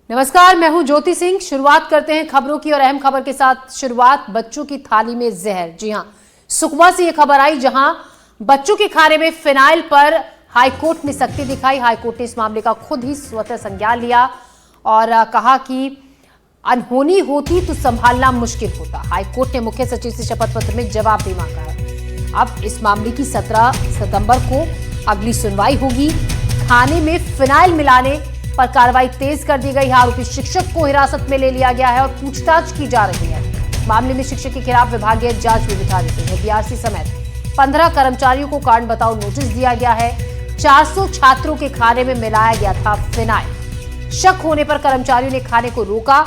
नमस्कार, मैं हूं ज्योति सिंह। शुरुआत करते हैं खबरों की और अहम खबर के साथ। शुरुआत बच्चों की थाली में जहर। जी हां, सुकमा से यह खबर आई जहां बच्चों के खाने में फिनाइल पर हाईकोर्ट ने सख्ती दिखाई। हाईकोर्ट ने इस मामले का खुद ही स्वतः संज्ञान लिया और कहा कि अनहोनी होती तो संभालना मुश्किल होता। हाईकोर्ट ने मुख्य सचिव से शपथ पत्र में जवाब भी मांगा है। अब इस मामले की 17 सितंबर को अगली सुनवाई होगी। खाने में फिनाइल मिलाने पर कार्रवाई तेज कर दी गई है। आरोपी शिक्षक को हिरासत में ले लिया गया है और पूछताछ की जा रही है। मामले में शिक्षक के खिलाफ विभागीय जांच भी बिठा दी गई है। बीआरसी समेत 15 कर्मचारियों को कारण बताओ नोटिस दिया गया है। 400 छात्रों के खाने में मिलाया गया था फिनाइल। शक होने पर कर्मचारियों ने खाने को रोका।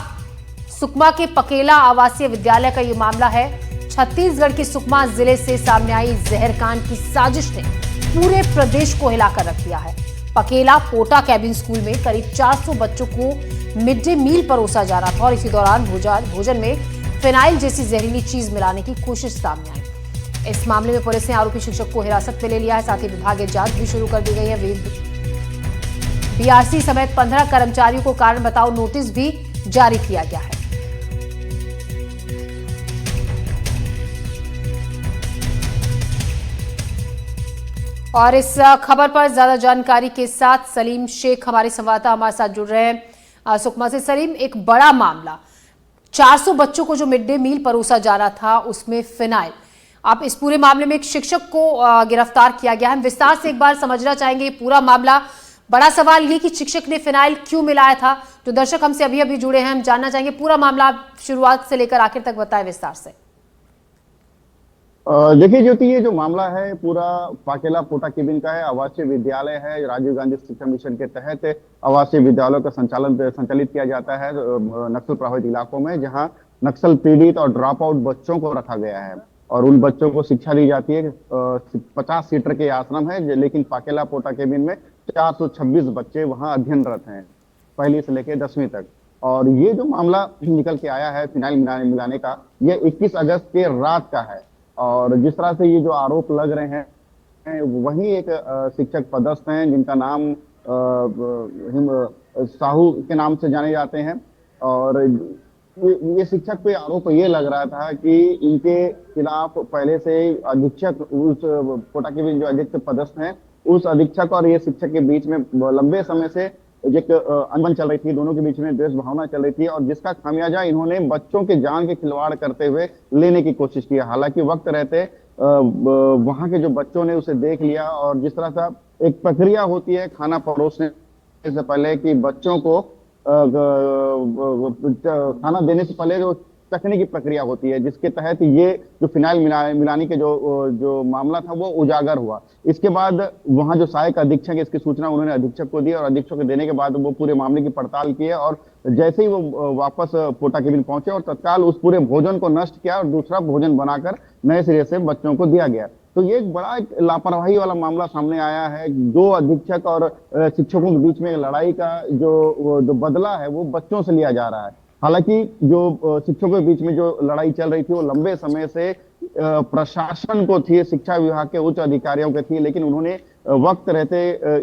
सुकमा के पकेला आवासीय विद्यालय का यह मामला है। छत्तीसगढ़ के सुकमा जिले से सामने आई जहरकांड की साजिश ने पूरे प्रदेश को हिलाकर रख दिया है। पकेला पोटा कैबिन स्कूल में करीब 400 बच्चों को मिड डे मील परोसा जा रहा था और इसी दौरान भोजन में फिनाइल जैसी जहरीली चीज मिलाने की कोशिश सामने आई। इस मामले में पुलिस ने आरोपी शिक्षक को हिरासत में ले लिया है। साथ ही विभागीय जांच भी शुरू कर दी गई है। बीआरसी समेत 15 कर्मचारियों को कारण बताओ नोटिस भी जारी किया गया है। और इस खबर पर ज्यादा जानकारी के साथ सलीम शेख हमारे संवाददाता हमारे साथ जुड़ रहे हैं सुकमा से। सलीम, एक बड़ा मामला, 400 बच्चों को जो मिड डे मील परोसा जा रहा था उसमें फिनाइल। अब इस पूरे मामले में एक शिक्षक को गिरफ्तार किया गया है। विस्तार से एक बार समझना चाहेंगे पूरा मामला। बड़ा सवाल ये कि शिक्षक ने फिनाइल क्यों मिलाया था। जो दर्शक हमसे अभी अभी जुड़े हैं, हम जानना चाहेंगे पूरा मामला। आप शुरुआत से लेकर आखिर तक बताएं विस्तार से। देखिए ज्योति, ये जो मामला है पूरा पाकेला पोटा केबिन का है। आवासीय विद्यालय है। राजीव गांधी शिक्षा मिशन के तहत आवासीय विद्यालयों का संचालित किया जाता है नक्सल प्रभावित इलाकों में, जहां नक्सल पीड़ित और ड्रॉप आउट बच्चों को रखा गया है और उन बच्चों को शिक्षा दी जाती है। 50 सीटर के आश्रम है, लेकिन पाकेला पोटा केबिन में 426 बच्चे वहां अध्ययनरत हैं, पहली से लेकर 10वीं तक। और ये जो मामला निकल के आया है फिनाइल मिलाने का, ये 21 अगस्त के रात का है। और जिस तरह से ये जो आरोप लग रहे हैं, वही एक शिक्षक पदस्थ हैं जिनका नाम साहू के नाम से जाने जाते हैं। और ये शिक्षक पे आरोप ये लग रहा था कि इनके खिलाफ पहले से अधीक्षक, उस कोटा के भी जो अधीक्षक पदस्थ हैं, उस अधीक्षक और ये शिक्षक के बीच में लंबे समय से एक अनबन चल रही थी। दोनों के बीच में द्वेष भावना चल रही थी और जिसका खामियाजा इन्होंने बच्चों के जान के खिलवाड़ करते हुए लेने की कोशिश की। हालांकि वक्त रहते वहां के जो बच्चों ने उसे देख लिया और जिस तरह से एक प्रक्रिया होती है खाना परोसने से पहले कि बच्चों को खाना देने से पहले जो चखने की प्रक्रिया होती है, जिसके तहत ये जो फिनाइल मिलाने के जो मामला था वो उजागर हुआ। इसके बाद वहां जो सहायक अधीक्षक है, इसकी सूचना उन्होंने अधीक्षक को दी और अधीक्षक को देने के बाद वो पूरे मामले की पड़ताल की है और जैसे ही वो वापस पोटा केबिन पहुंचे और तत्काल उस पूरे भोजन को नष्ट किया और दूसरा भोजन बनाकर नए सिरे से बच्चों को दिया गया। तो ये एक बड़ा लापरवाही वाला मामला सामने आया है। दो अधीक्षक और शिक्षकों के बीच में लड़ाई का जो बदला है वो बच्चों से लिया जा रहा है। हालांकि जो शिक्षकों के बीच में जो लड़ाई चल रही थी वो लंबे समय से प्रशासन को थी, शिक्षा विभाग के उच्च अधिकारियों के थी, लेकिन उन्होंने वक्त रहते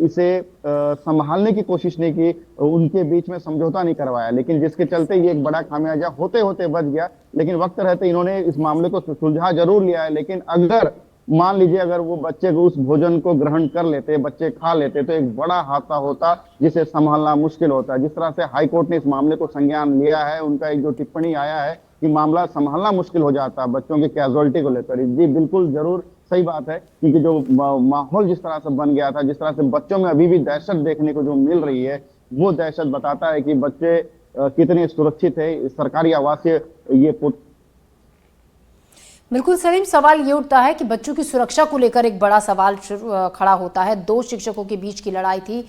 इसे संभालने की कोशिश नहीं की, उनके बीच में समझौता नहीं करवाया, लेकिन जिसके चलते ये एक बड़ा खामियाजा होते होते बच गया। लेकिन वक्त रहते इन्होंने इस मामले को सुलझा जरूर लिया है। लेकिन अगर मान लीजिए अगर वो बच्चे को उस भोजन को ग्रहण कर लेते, बच्चे खा लेते, तो एक बड़ा हादसा होता जिसे संभालना मुश्किल होता। जिस तरह से हाईकोर्ट ने इस मामले को संज्ञान लिया है, उनका एक जो टिप्पणी आया है कि मामला संभालना मुश्किल हो जाता बच्चों की कैजुअलिटी को लेकर। जी बिल्कुल, जरूर सही बात है, क्योंकि जो माहौल जिस तरह से बन गया था, जिस तरह से बच्चों में अभी भी दहशत देखने को जो मिल रही है, वो दहशत बताता है कि बच्चे कितने सुरक्षित है सरकारी आवासीय ये। बिल्कुल सलीम, सवाल ये उठता है कि बच्चों की सुरक्षा को लेकर एक बड़ा सवाल खड़ा होता है। दो शिक्षकों के बीच की लड़ाई थी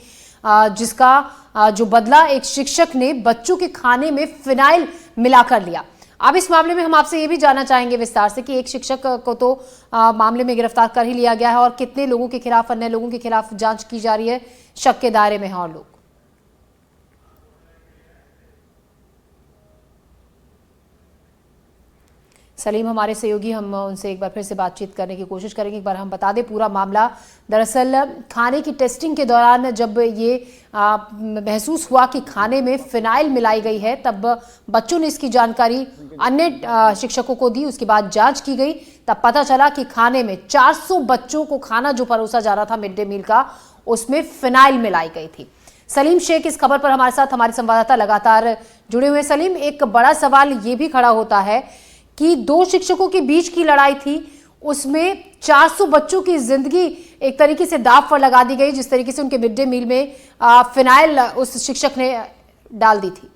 जिसका जो बदला एक शिक्षक ने बच्चों के खाने में फिनाइल मिलाकर लिया। अब इस मामले में हम आपसे ये भी जानना चाहेंगे विस्तार से कि एक शिक्षक को तो मामले में गिरफ्तार कर ही लिया गया है और कितने लोगों के खिलाफ, अन्य लोगों के खिलाफ जांच की जा रही है, शक के दायरे में है और लोग। सलीम हमारे सहयोगी, हम उनसे एक बार फिर से बातचीत करने की कोशिश करेंगे। एक बार हम बता दें पूरा मामला। दरअसल खाने की टेस्टिंग के दौरान जब ये महसूस हुआ कि खाने में फिनाइल मिलाई गई है, तब बच्चों ने इसकी जानकारी अन्य शिक्षकों को दी। उसके बाद जांच की गई, तब पता चला कि खाने में 400 बच्चों को खाना जो परोसा जा रहा था मिड डे मील का, उसमें फिनाइल मिलाई गई थी। सलीम शेख इस खबर पर हमारे साथ हमारे संवाददाता लगातार जुड़े हुए। सलीम, एक बड़ा सवाल ये भी खड़ा होता है कि दो शिक्षकों के बीच की लड़ाई थी, उसमें 400 बच्चों की जिंदगी एक तरीके से दांव पर लगा दी गई, जिस तरीके से उनके मिड डे मील में फिनाइल उस शिक्षक ने डाल दी थी।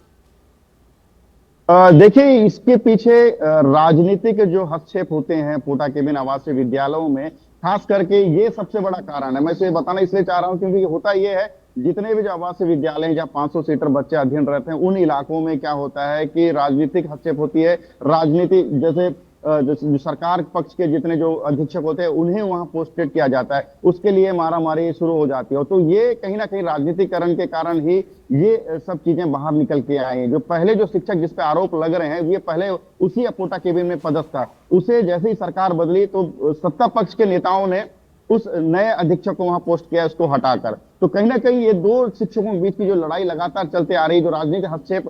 देखिए, इसके पीछे राजनीतिक जो हस्तक्षेप होते हैं पोटा केबिन आवासीय विद्यालयों में, खास करके ये सबसे बड़ा कारण है। मैं इसे बताना इसलिए चाह रहा हूं क्योंकि होता ये है, जितने भी जो आवासीय विद्यालय हैं जहाँ 500 सीटर बच्चे अध्ययन रहते हैं, उन इलाकों में क्या होता है कि राजनीतिक हस्तक्षेप होती है। राजनीति जैसे जो सरकार पक्ष के जितने जो अधीक्षक होते हैं उन्हें वहां पोस्टेड किया जाता है, उसके लिए मारामारी शुरू हो जाती है। तो ये कहीं ना कहीं राजनीतिकरण के कारण ही ये सब चीजें बाहर निकल के आई हैं। जो पहले जो शिक्षक जिस पे आरोप लग रहे हैं, ये पहले उसी पोटा केबिन में पदस्थ था। उसे जैसे ही सरकार बदली तो सत्ता पक्ष के नेताओं ने उस नए अधीक्षक को वहां पोस्ट किया, उसको हटाकर। तो कहीं ना कहीं ये दो शिक्षकों के बीच की जो लड़ाई लगातार चलते आ रही, जो राजनीतिक हस्तक्षेप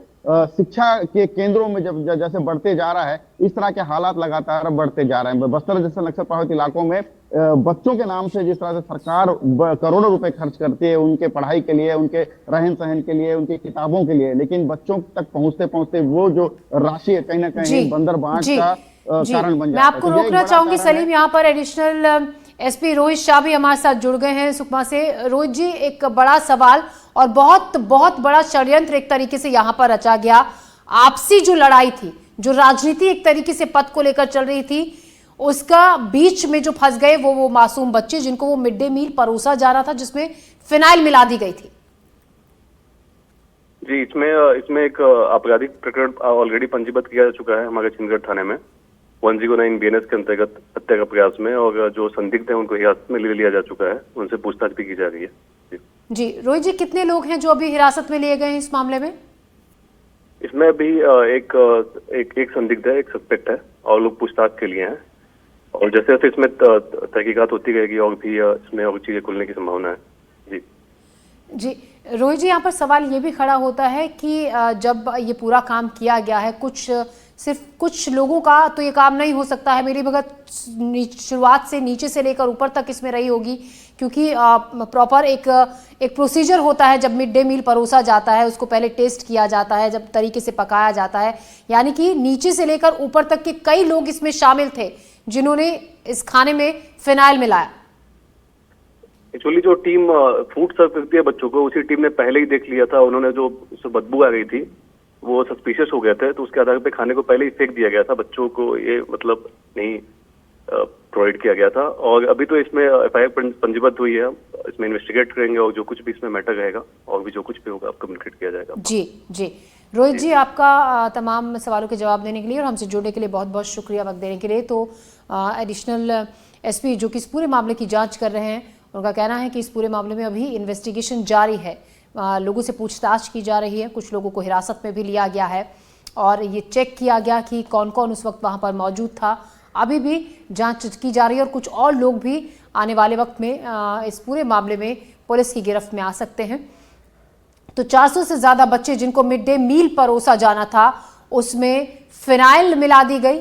शिक्षा के केंद्रों में जब जैसे बढ़ते जा रहा है, इस तरह के हालात लगातार बढ़ते जा रहे हैं। बस्तर जैसे नक्सल प्रभावित इलाकों में बच्चों के नाम से जिस तरह से सरकार करोड़ों रुपए खर्च करती है उनके पढ़ाई के लिए, उनके रहन सहन के लिए, उनकी किताबों के लिए, लेकिन बच्चों तक पहुंचते पहुंचते वो जो राशि है कहीं ना कहीं बंदर बांट का कारण बन जाता है। मैं आपको रोकना चाहूंगी सलीम, यहाँ पर एडिशनल एसपी रोहित शाह भी हमारे साथ जुड़ गए हैं सुकमा से। रोहित जी, एक बड़ा सवाल और बहुत बहुत बड़ा षड्यंत्र एक तरीके से यहाँ पर रचा गया। आपसी जो लड़ाई थी, जो राजनीति एक तरीके से पद को लेकर चल रही थी, उसका बीच में जो फंस गए वो मासूम बच्चे, जिनको वो मिड डे मील परोसा जा रहा था जिसमें फिनाइल मिला दी गई थी। जी, इसमें एक आपराधिक प्रकरण ऑलरेडी पंजीबद्ध किया जा चुका है हमारे छिंदगढ़ थाने में 109 BNS के अंतर्गत हत्या का प्रयास में, और जो संदिग्ध हैं उनको हिरासत में ले लिया जा चुका है, उनसे पूछताछ भी की जा रही है। जी रोहित जी, कितने लोग हैं जो अभी हिरासत में लिए गए हैं इस मामले में? इसमें अभी एक संदिग्ध है, एक सस्पेक्ट है, और लोग पूछताछ के लिए हैं, और जैसे जैसे इसमें तहकीकात होती रहेगी और भी इसमें और चीजें खुलने की संभावना है। जी रोहित जी, यहाँ पर सवाल ये भी खड़ा होता है कि जब ये पूरा काम किया गया है, सिर्फ कुछ लोगों का तो ये काम नहीं हो सकता है। मेरी भगत शुरुआत से नीचे से लेकर ऊपर तक इसमें रही होगी, क्योंकि प्रॉपर एक प्रोसीजर होता है। जब मिड डे मील परोसा जाता है, उसको पहले टेस्ट किया जाता है, जब तरीके से पकाया जाता है, यानी कि नीचे से लेकर ऊपर तक के कई लोग इसमें शामिल थे जिन्होंने इस खाने में फिनाइल मिलाया। एक्चुअली जो टीम फूड सर्व करती है बच्चों को, उसी टीम ने पहले ही देख लिया था। उन्होंने जो बदबू आ रही थी वो सस्पिशियस हो गए थे, तो उसके आधार पे खाने को पहले ही फेंक दिया गया था। बच्चों को ये मतलब नहीं प्रोवाइड किया गया था, और अभी तो इसमें FIR पंजीबद्ध हुई है। इसमें इन्वेस्टिगेट करेंगे और जो कुछ भी इसमें मैटर रहेगा और भी जो कुछ भी होगा आपको कम्युनिकेट किया जाएगा। जी रोहित जी, आपका तमाम सवालों के जवाब देने के लिए और हमसे जुड़ने के लिए बहुत बहुत शुक्रिया वक्त देने के लिए। तो एडिशनल एसपी जो कि इस पूरे मामले की जांच कर रहे हैं, उनका कहना है कि इस पूरे मामले में अभी इन्वेस्टिगेशन जारी है, लोगों से पूछताछ की जा रही है, कुछ लोगों को हिरासत में भी लिया गया है और ये चेक किया गया कि कौन कौन उस वक्त वहाँ पर मौजूद था। अभी भी जांच की जा रही है और कुछ और लोग भी आने वाले वक्त में इस पूरे मामले में पुलिस की गिरफ्त में आ सकते हैं। तो 400 से ज़्यादा बच्चे जिनको मिड डे मील परोसा जाना था, उसमें फिनाइल मिला दी गई।